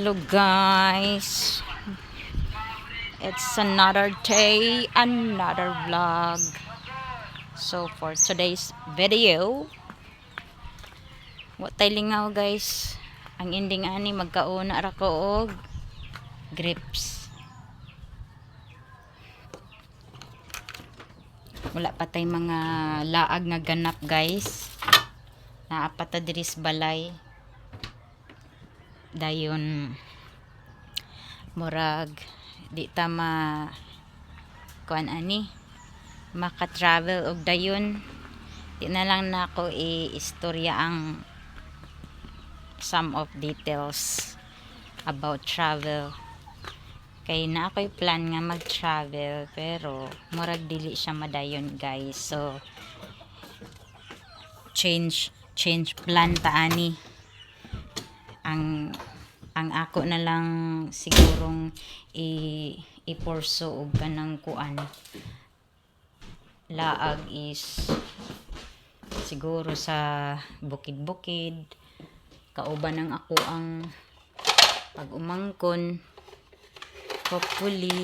Hello guys, it's another day, another vlog. So for today's video, what tay lingaw guys, ang ending ani magkauna ra ko og grapes. Wala pa tay mga laag nga ganap guys. Naapa ta diri sa balay. Dayon murag di ta kuan ani maka-travel og dayon di na lang nako i-istorya ang some of details about travel kay na ako'y plan nga mag-travel pero murag dili siya madayon guys, so change plan ta ani. Ang ako na lang sigurong i-porso og kanang kuan laag is siguro sa bukid-bukid, kauban ng ako ang pag-umangkon. Hopefully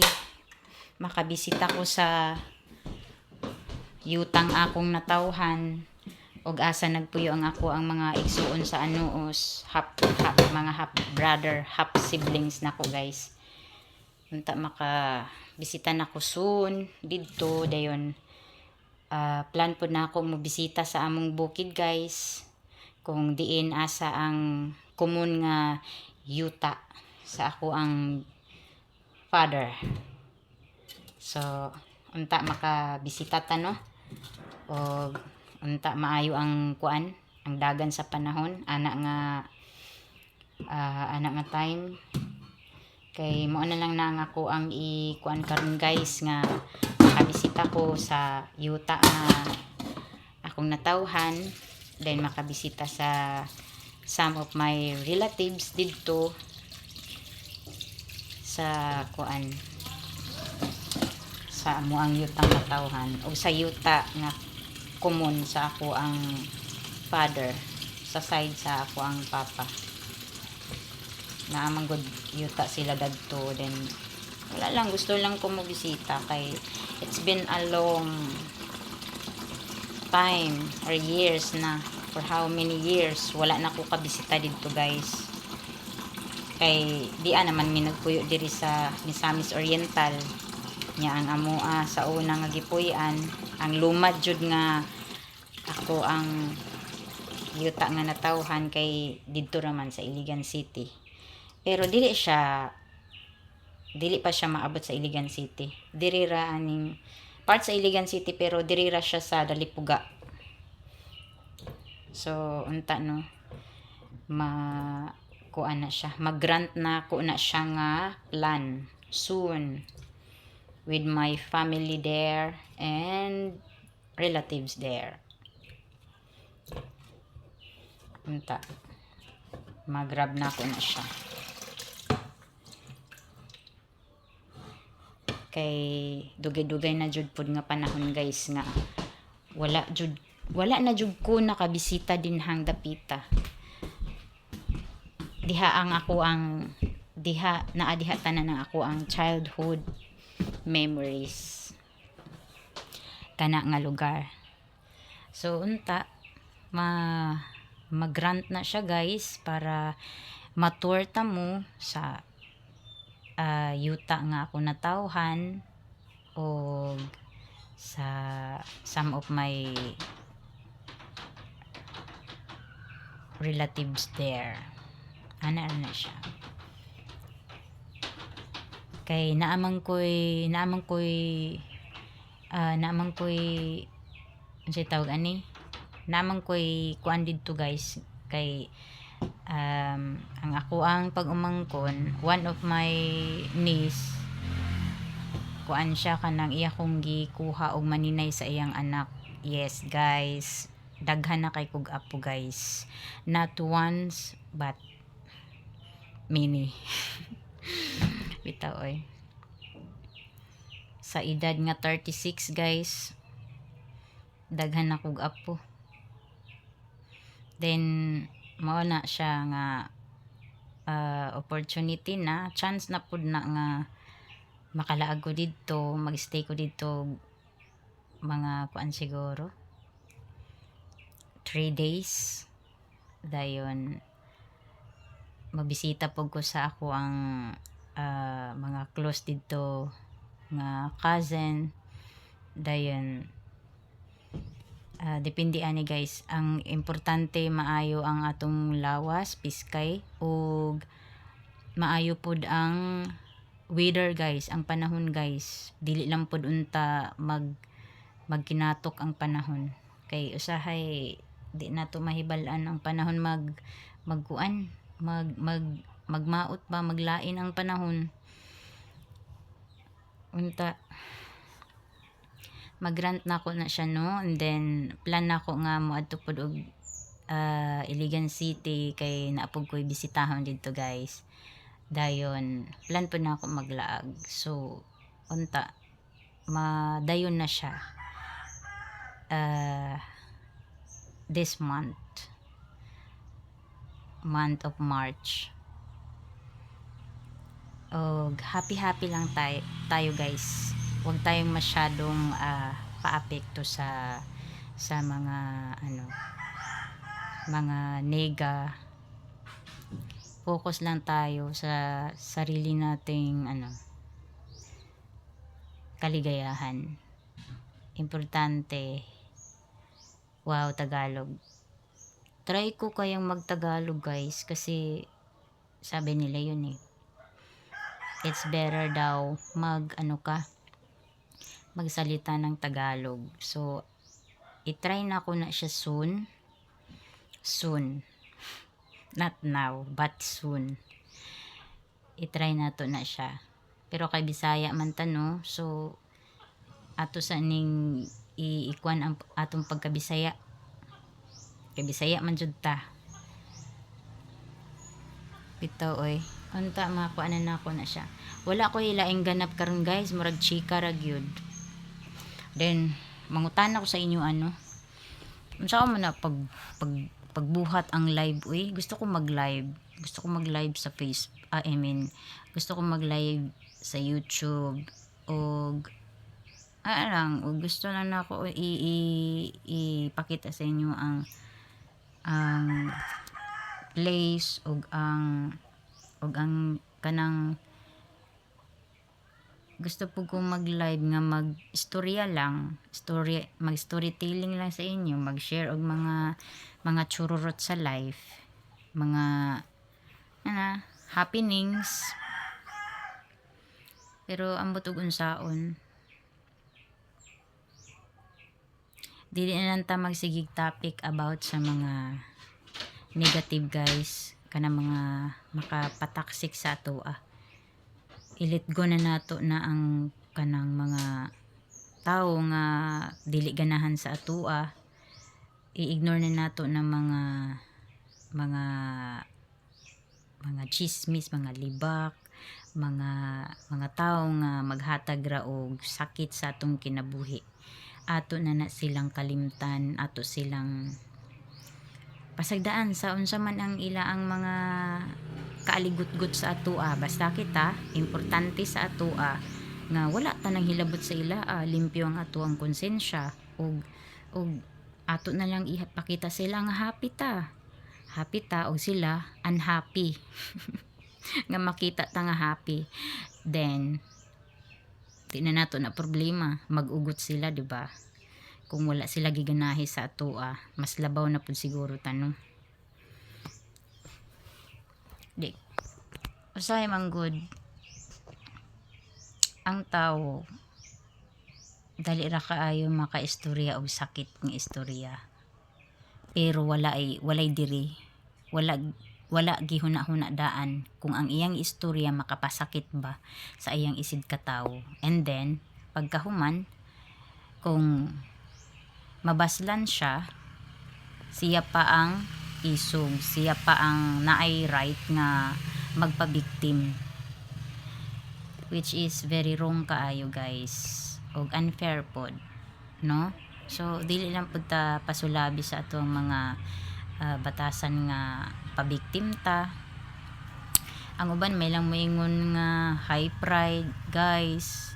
makabisita ko sa yutang akong natawhan og asa nagpuyo ang ako ang mga igsuon sa anuos, mga half brother, half siblings nako guys. Unta makabisita nako soon didto dayon. Plan po na ako mobisita sa among bukid guys, kung diin asa ang common nga yuta sa ako ang father. So unta makabisita ta no, o unta maayo ang kuan, ang dagan sa panahon ana nga time kay mo na lang na ako ang kuan karon guys nga makabisita ko sa yuta nga akong natawhan, then makabisita sa some of my relatives didto sa kuan sa amo ang yutang natawhan o sa yuta nga common sa ako ang father, sa side sa ako ang papa na amang good yuta sila dadto. Then wala lang, gusto lang ko mobisita kay it's been a long time or years na, for how many years wala na ko kabisita dito guys, kay di naman mi nagpuyo diri sa Misamis Oriental nya ang amoa sa una nga gipuy-an ang lumad jud nga ako ang yuta nga natawhan kay didto raman sa Iligan City, pero dili pa siya maabot sa Iligan City, diri ra aning part sa Iligan City pero diri ra siya sa Dalipuga. So unta no kuan na siya, mag-grant na ko na siya nga plan soon with my family there and relatives there. Unta mag-grab na ko na siya kay dugay-dugay na jud pud nga panahon guys nga wala na jud ko nakabisita din hang dapita. Diha tanan ang ako ang childhood memories kana nga lugar. So unta mag-grant na siya guys para ma-tour ta mo sa yuta nga ako natawhan o sa some of my relatives there. Ana siya kay naamang ko'y unsay tawag ani, naamang ko'y kuan didto guys kay ang ako ang pag-umangkon, one of my niece kuan siya kanang iya kong gikuha og maninay sa iyang anak. Yes guys, daghan na kay kog apo guys, not once but many. Bitaw oy, sa edad nga 36 guys, daghan na kog apo. Then mao na siya nga opportunity na chance na pud na nga makalaag ko didto, magstay ko didto mga kuan siguro 3 days dayon mabisita pug ko sa ako ang mga close didto nga cousin dayon depende ani guys, ang importante maayo ang atong lawas piskay ug maayo pud ang weather guys, ang panahon guys, dili lang pud unta magkinatok ang panahon kay usahay di nato mahibal-an ang panahon magkuan magmaot ba maglain ang panahon unta magrant na ako na siya no, and then plan na ako nga moadto pud og Iligan City kay naapog ko'y bisitahon dito guys. Dayon plan po na ako maglaag, so unta madayon na siya this month of March. Og happy lang tayo guys, huwag tayong masyadong paapekto sa mga mga nega. Focus lang tayo sa sarili nating kaligayahan. Importante. Wow, Tagalog. Try ko kayang magtagalog guys, kasi sabi nila yun it's better daw magsalita ng Tagalog. So i-try na ko na siya soon, not now but soon. I-try na to na siya, pero kay Bisaya man no, so ato sa ning iikwan ang atong pagkabisaya, kay Bisaya man jud ta bitaw oy. Unta makuanan na ako na siya. Wala ko ilaing ganap karon guys, murag chika ra gyud. Then mangutan ako sa inyo unsa man na pagbuhat ang live gusto ko mag-live sa gusto ko mag-live sa YouTube og gusto lang nako ipakita sa inyo ang place og ang kanang gusto po kong mag-live nga mag-istorya lang, mag-storytelling lang sa inyo, mag-share og mga chururot sa life, mga happenings. Pero ambot og unsaon, dili na lang ta magsigig topic about sa mga negative guys, kana mga makapataksik sa ato. I-let go na nato na ang kanang mga tao nga dili ganahan sa ato. I-ignore na nato na mga chismis, mga libak, mga tao nga maghatag ra og sakit sa atong kinabuhi. Ato na silang kalimtan, ato silang pasagdaan sa unsa man ang ilaang mga kaaligot-gut sa ato. Basta kita importante sa ato nga wala ta nang hilabot sa ila, limpyo ang ato ang konsensya, og ato na lang ipakita sila nga happy ta og sila unhappy nga makita ta nga happy, then di na nato na problema, mag-ugot sila, di ba? Kung wala sila giganahi sa ato, mas labaw na pud siguro tanong. Di usahay man good ang tao, dali ra kaayo makaistorya og sakit nga istorya, pero walay diri, wala gihuna-huna daan kung ang iyang istorya makapasakit ba sa iyang isid ka tawo. And then pagkahuman, kung mabaslan siya pa ang isog, siya pa ang naay right nga magpabiktim, which is very wrong kaayo guys, og unfair pod, no? So dili lang pud ta pasulabi sa atong mga batasan nga pabiktim ta, ang uban may lang moingon nga high pride guys.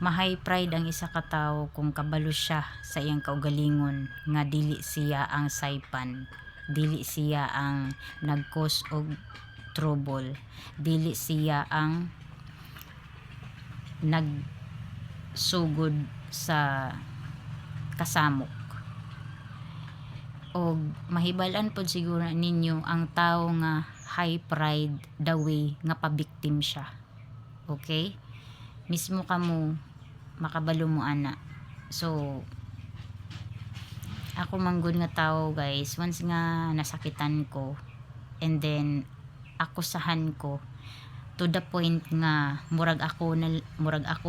Ma-high pride ang isa ka tawo kung kabalo siya sa iyang kaugalingon nga dili siya ang saypan, dili siya ang nag-cause og trouble, dili siya ang nagsugod sa kasamok. Og mahibal-an pod siguro ninyo ang tawo nga high pride the way nga pabiktim siya. Okay? Mismo kamo makabalo mo ana. So ako manggod nga tao guys, once nga nasakitan ko and then akusahan ko to the point nga murag ako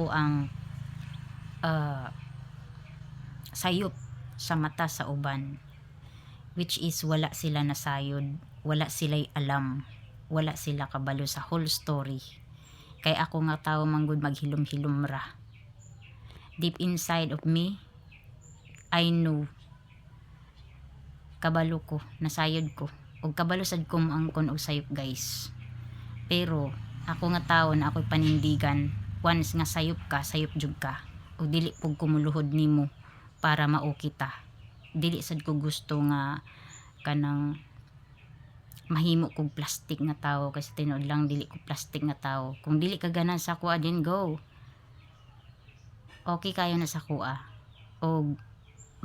ang sayop sa mata sa uban, which is wala sila nasayod, wala sila'y alam, wala sila kabalo sa whole story. Kay ako nga tao manggod maghilom-hilom ra. Deep inside of me, I know kabalo ko, nasayod ko, og kabalo sad ko angkon og sayop guys. Pero ako nga tao na ako'y panindigan, once nga sayop ka, sayop jud ka, og dili pug kumuluhod nimo para mao kita. Dili sad ko gusto nga kanang mahimo kog plastic nga tao, kasi tinuod lang dili ko plastic nga tao. Kung dili ka ganan sa kuha din go, okay kayo na sa kuha, og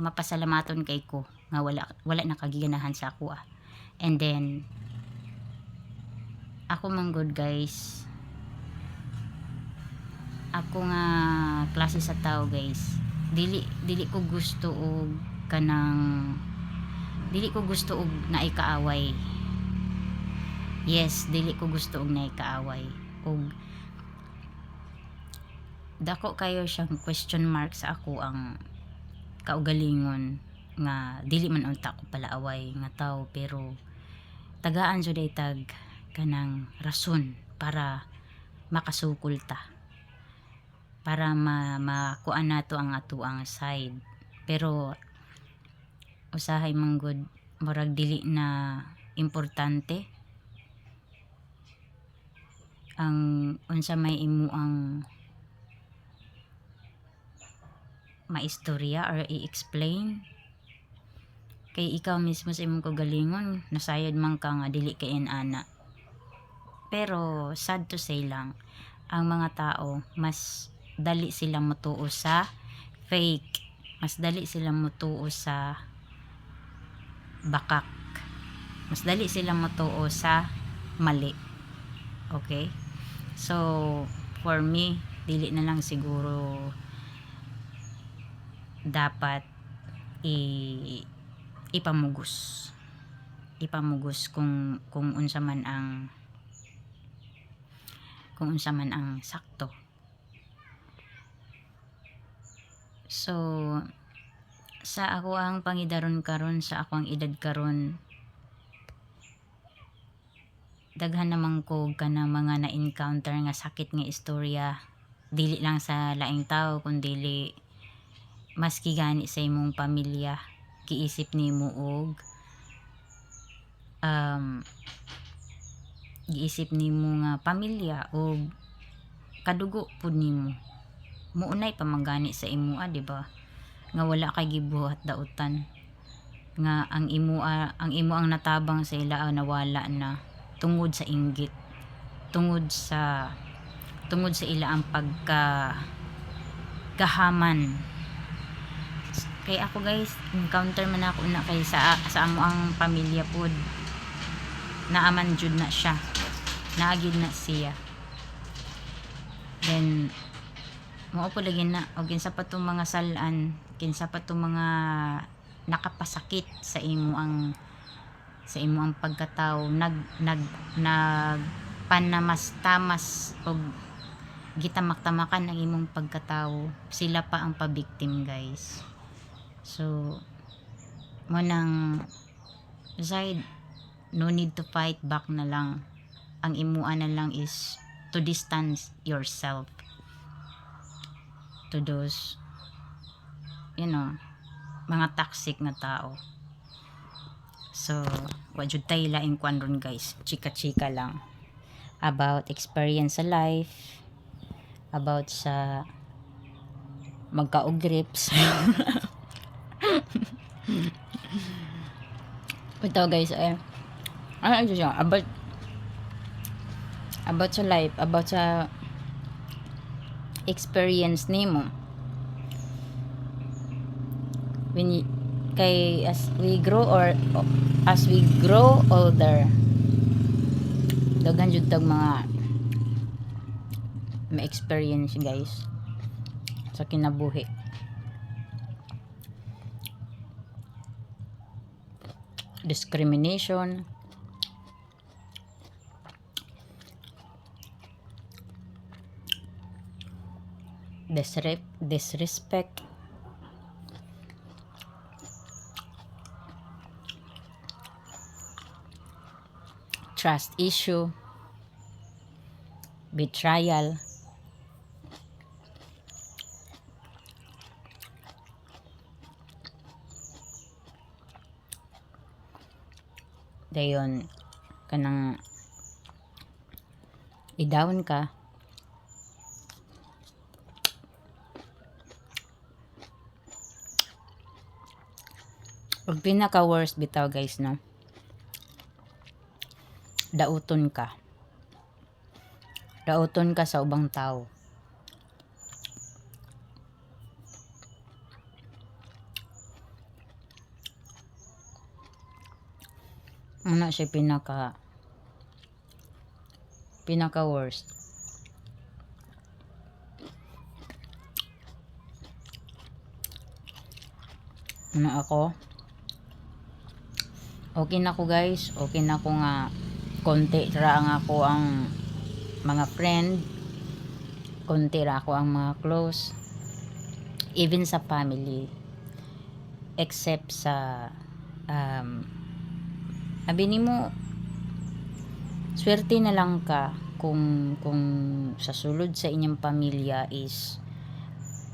mapasalamaton kay ko nga wala nakagiganahan sa kuha. And then ako man good guys, ako nga klase sa tao guys, dili ko gusto og kanang dili ko gusto og naikaaway. Yes, dili ko gusto og naikaaway, og dako kayo siyang question mark sa ako ang kaugalingon nga dili man unta ko pala away nga tao, pero tagaan jud ay tag kanang rason para makasukol ta, para makuan nato ang atuang side. Pero usahay manggod murag dili na importante ang unsa may imo ang maistorya or i-explain. Kay ikaw mismo sa imong kagalingon nasayod man ka nga dili kay ana. Pero sad to say lang, ang mga tao mas dali sila motuo sa fake, mas dali sila motuo sa bakak, mas dali sila motuo sa mali. Okay, so for me dili na lang siguro dapat ipamugos kung unsa man ang sakto. So sa ako ang pangidaron karon, sa ako ang edad karon, daghan naman ko kanang mga na-encounter nga sakit nga istorya, dili lang sa laing tao kundi maski gani sa imong pamilya. Giisip nimo og giisip nimo nga pamilya o kadugo pud nimo, muunay pa manggani sa imo, di ba? Nga wala kay gibuhat dautan, nga ang imo ang natabang sa ila nawala na tungod sa inggit, tungod sa ila ang pagkagahaman. Kay ako guys, encounter man ako na kay sa amo ang pamilya pod, naaman jud na siya, naagid na siya. Then mao po lagi na, o kinsa pa tong mga salan, kinsa pa tong mga nakapasakit sa imo ang pagkatao, panamas-tamas og gitamak-tamakan ang imong pagkatao, sila pa ang pabiktim guys. So mo nang side, no need to fight back na lang. Ang imuan na lang is to distance yourself to those mga toxic na tao. So wajud tay laing kwan ron guys, chika-chika lang. about experience sa life, about sa magka-grips. Ito guys, ano siya, about sa life, about sa experience nimo. As we grow older, daghan jud tag mga ma-experience guys sa kinabuhi. Discrimination, disrespect, trust issue, betrayal, dayon kanang i-down ka, ug pinaka worst bitaw guys, no, dauton ka sa ubang tao. Ano siya pinaka worst. Ano ako, okay na ko guys, okay na ko nga konti ra ang ako ang mga friend, konti ra ako ang mga close, even sa family, except sa sabi nimo, swerte na lang ka kung sa sulod sa inyong pamilya is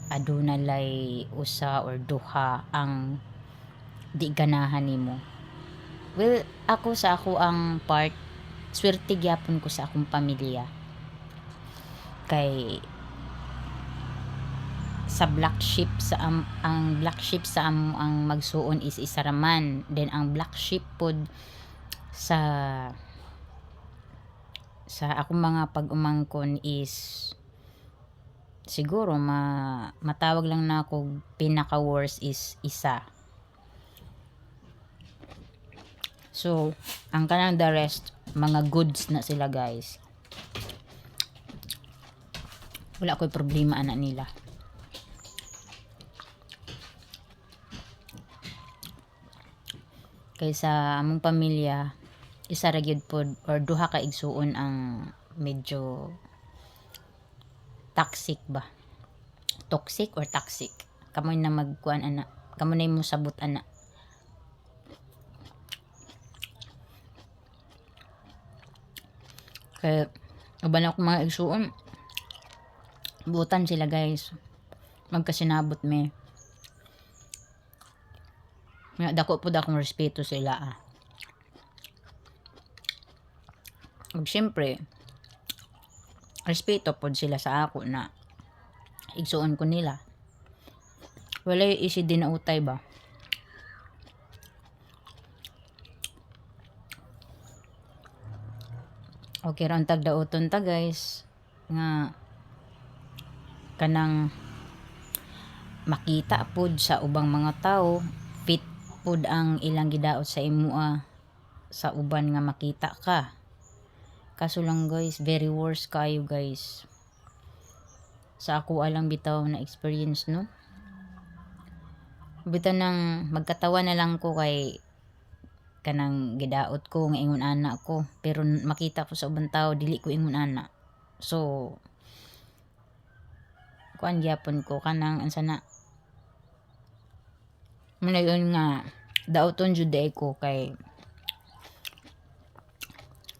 adunay usa or duha ang di ganahan nimo. Well, ako sa ako ang part, swerte gyapon ko sa akong pamilya. Kay sa black sheep ang black sheep sa ang magsuon is isa ra man. Then ang black sheep pod sa akong mga pag-umangkon is siguro matawag lang na ako pinaka worst is isa. So ang kanang the rest mga goods na sila guys, wala ko'y problema ana nila. Kaysa among pamilya, isa ra gyud pod or duha ka igsuon ang medyo toxic ba, toxic or toxic, kamoy na magkuan ana, kamoy na mo sabot ana. Kaya uban ako mga igsuon, butan sila guys, magkasinabot me. Dako po akong respeto sila ug syempre respeto pod sila sa ako na igsuon ko nila, walay isi din na utay ba. Okay ra untag dauton ta guys nga kanang makita pod sa ubang mga tao, fit pod ang ilang gidaot sa imoa sa uban nga makita ka. Kaso lang guys, very worst kayo guys. Sa ako alang bitaw na experience, no? Bitaw nang magkatawa na lang ko kay kanang gidaot ko nga ingon ana ko, pero makita ko sa ubang tao dili ko ingon ana. So kuan gyapon ko kanang ansa na muna yun nga daoton jud ko kay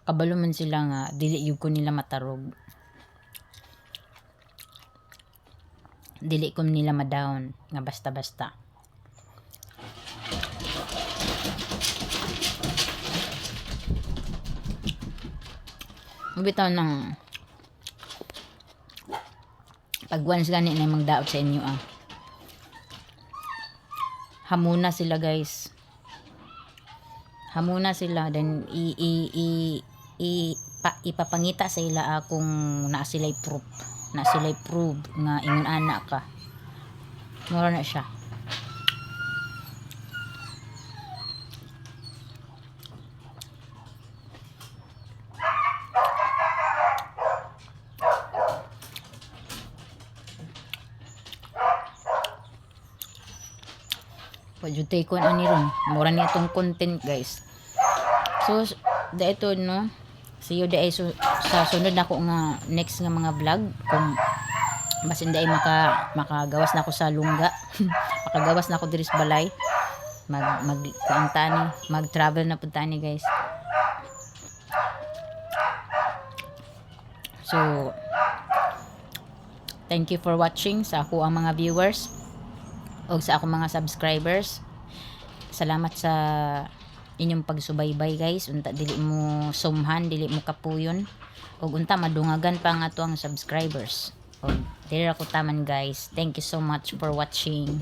kabalo man sila nga dili yun ko nila matarog, dili ko nila ma-down nga basta-basta. Bitaw ng pag once gani na magdaot sa inyo hamuna sila guys. Hamuna sila then ipapangita sa ila kung na sila'y proof. Na sila'y proof nga ingon ana ka. Mura na siya. Pwede ko ani ron. Mura niya itong content guys. So, ito no. See you day sa sunod na ko nga next nga mga vlog. Kung basin day makagawas na ako sa lungga. Makagawas na ako diri sa balay. Mag-travel na punta ni guys. So, thank you for watching sa ako ang mga viewers o sa ako mga subscribers. Salamat sa inyong pagsubaybay guys. Unta dili mo sumhan, dili mo kapuyon. O unta madungagan pa nga to ang subscribers. O dili ako taman guys. Thank you so much for watching.